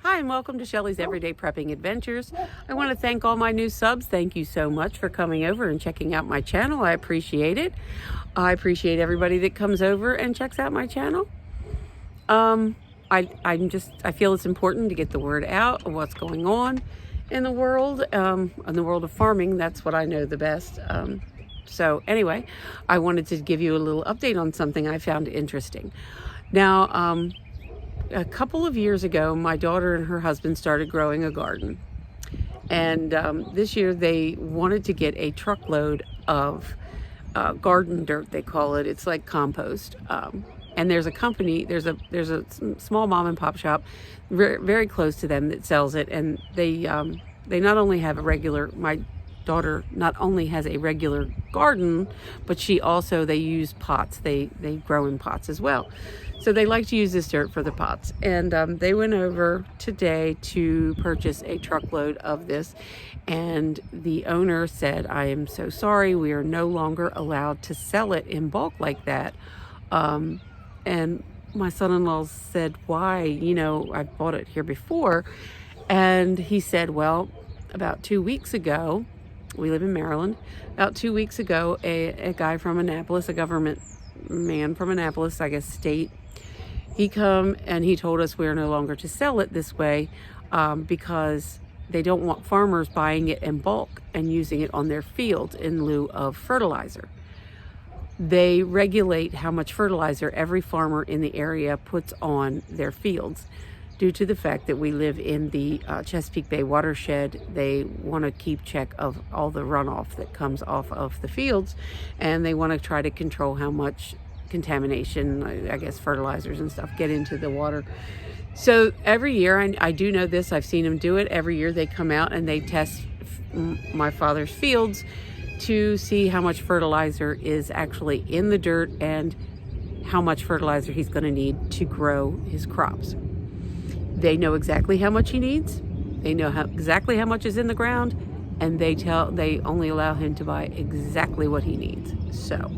Hi, and welcome to Shelly's Everyday Prepping Adventures. I want to thank all my new subs. Thank you so much for coming over and checking out my channel. I appreciate it. I appreciate everybody that comes over and checks out my channel. I feel it's important to get the word out of what's going on in the world of farming. That's what I know the best. So anyway, I wanted to give you a little update on something I found interesting. Now, a couple of years ago, my daughter and her husband started growing a garden. And this year they wanted to get a truckload of garden dirt, they call it. It's like compost. And there's a company, there's a small mom and pop shop very, very close to them that sells it. And they not only have my daughter not only has a regular garden, but they use pots. They grow in pots as well. So they like to use this dirt for the pots. And they went over today to purchase a truckload of this. And the owner said, "I am so sorry, we are no longer allowed to sell it in bulk like that." And my son-in-law said, "Why? I bought it here before." And he said, "Well, about 2 weeks ago," we live in Maryland, about 2 weeks ago, a guy from Annapolis, a government man from Annapolis, I guess state, he come and he told us we're no longer to sell it this way because they don't want farmers buying it in bulk and using it on their fields in lieu of fertilizer. They regulate how much fertilizer every farmer in the area puts on their fields. Due to the fact that we live in the Chesapeake Bay watershed, they want to keep check of all the runoff that comes off of the fields, and they want to try to control how much contamination, I guess fertilizers and stuff, get into the water. So every year, I do know this, I've seen them do it, every year they come out and they test my father's fields to see how much fertilizer is actually in the dirt and how much fertilizer he's going to need to grow his crops. They know exactly how much he needs. They know exactly how much is in the ground, and they only allow him to buy exactly what he needs. So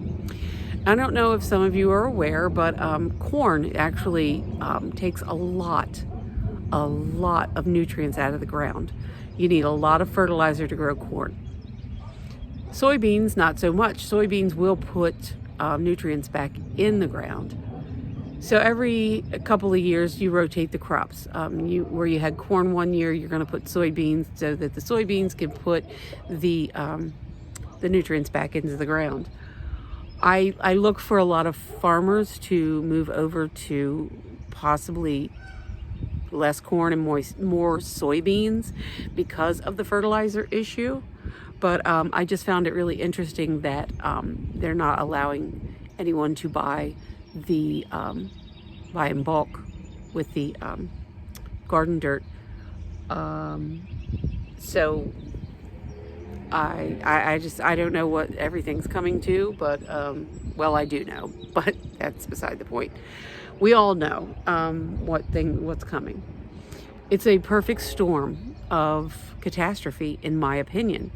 I don't know if some of you are aware, but corn actually takes a lot of nutrients out of the ground. You need a lot of fertilizer to grow corn. Soybeans, not so much. Soybeans will put nutrients back in the ground. So every couple of years you rotate the crops. Where you had corn one year, you're going to put soybeans so that the soybeans can put the nutrients back into the ground. I look for a lot of farmers to move over to possibly less corn and more soybeans because of the fertilizer issue. But I just found it really interesting that they're not allowing anyone to buy in bulk with the garden dirt. So I don't know what everything's coming to, but I do know, but that's beside the point. We all know what's coming. It's a perfect storm of catastrophe, in my opinion.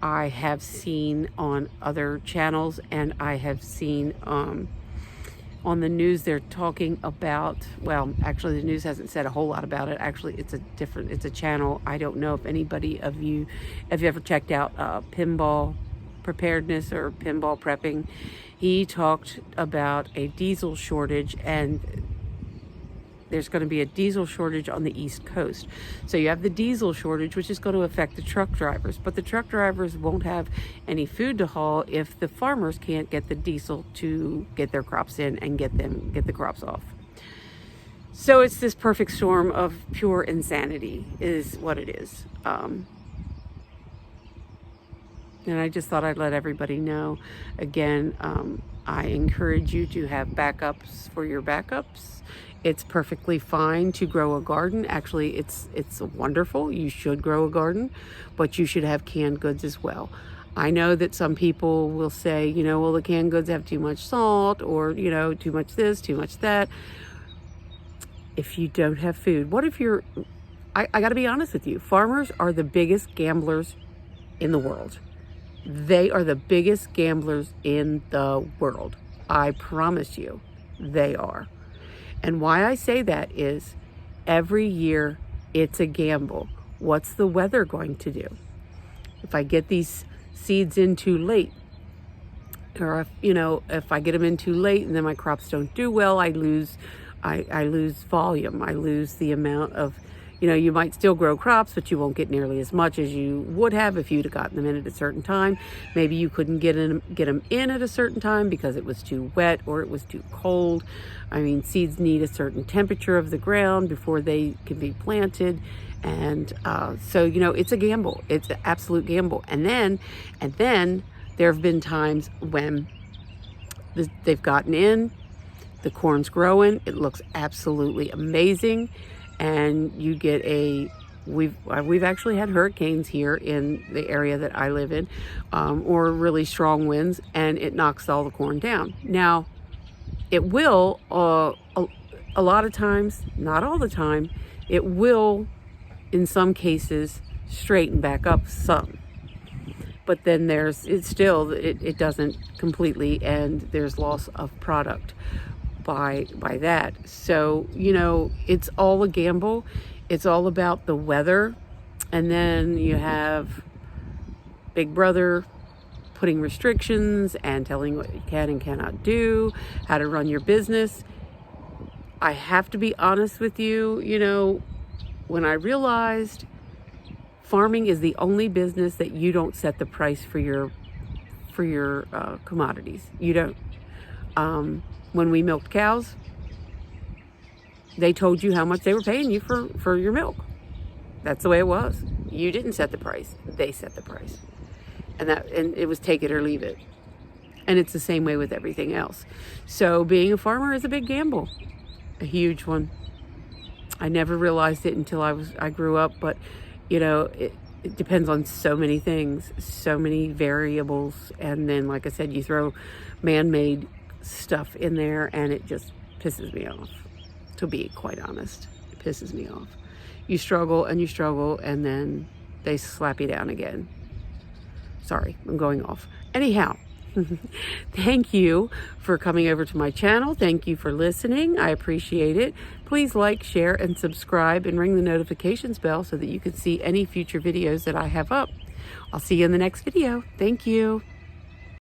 I have seen on other channels, and I have seen on the news, they're talking about, actually the news hasn't said a whole lot about it. Actually, it's a channel. I don't know if anybody of you have ever checked out Pinball Preparedness or Pinball Prepping. He talked about a diesel shortage, and there's going to be a diesel shortage on the East Coast. So you have the diesel shortage, which is going to affect the truck drivers, but the truck drivers won't have any food to haul if the farmers can't get the diesel to get their crops in and get the crops off. So it's this perfect storm of pure insanity is what it is. And I just thought I'd let everybody know. Again, I encourage you to have backups for your backups. It's perfectly fine to grow a garden. Actually, it's wonderful. You should grow a garden, but you should have canned goods as well. I know that some people will say, the canned goods have too much salt, or, too much this, too much that. If you don't have food, what if I got to be honest with you, farmers are the biggest gamblers in the world. They are the biggest gamblers in the world. I promise you, they are. And why I say that is every year It's a gamble. What's the weather going to do? If I get these seeds in too late, or if I get them in too late and then my crops don't do well, I lose volume. I lose the amount of, you might still grow crops, but you won't get nearly as much as you would have if you'd have gotten them in at a certain time. Maybe you couldn't get them in at a certain time because it was too wet or it was too cold. I mean, seeds need a certain temperature of the ground before they can be planted. And so, it's a gamble. It's an absolute gamble. And then there have been times when they've gotten in, the corn's growing, it looks absolutely amazing, and you get we've actually had hurricanes here in the area that I live in, or really strong winds, and it knocks all the corn down. Now, it will, a lot of times, not all the time, it will, in some cases, straighten back up some. But then it doesn't completely, and there's loss of product by that. So, it's all a gamble. It's all about the weather. And then you have Big Brother putting restrictions and telling what you can and cannot do, how to run your business. I have to be honest with you, when I realized farming is the only business that you don't set the price for your commodities. You don't. When we milked cows, they told you how much they were paying you for your milk. That's the way it was. You didn't set the price. They set the price. And it was take it or leave it. And it's the same way with everything else. So being a farmer is a big gamble, a huge one. I never realized it until I grew up, but it depends on so many things, so many variables. And then, like I said, you throw man-made stuff in there and it just pisses me off, to be quite honest. It pisses me off. You struggle and then they slap you down again. Sorry, I'm going off. Anyhow, thank you for coming over to my channel. Thank you for listening. I appreciate it. Please like, share, and subscribe, and ring the notifications bell so that you can see any future videos that I have up. I'll see you in the next video. Thank you.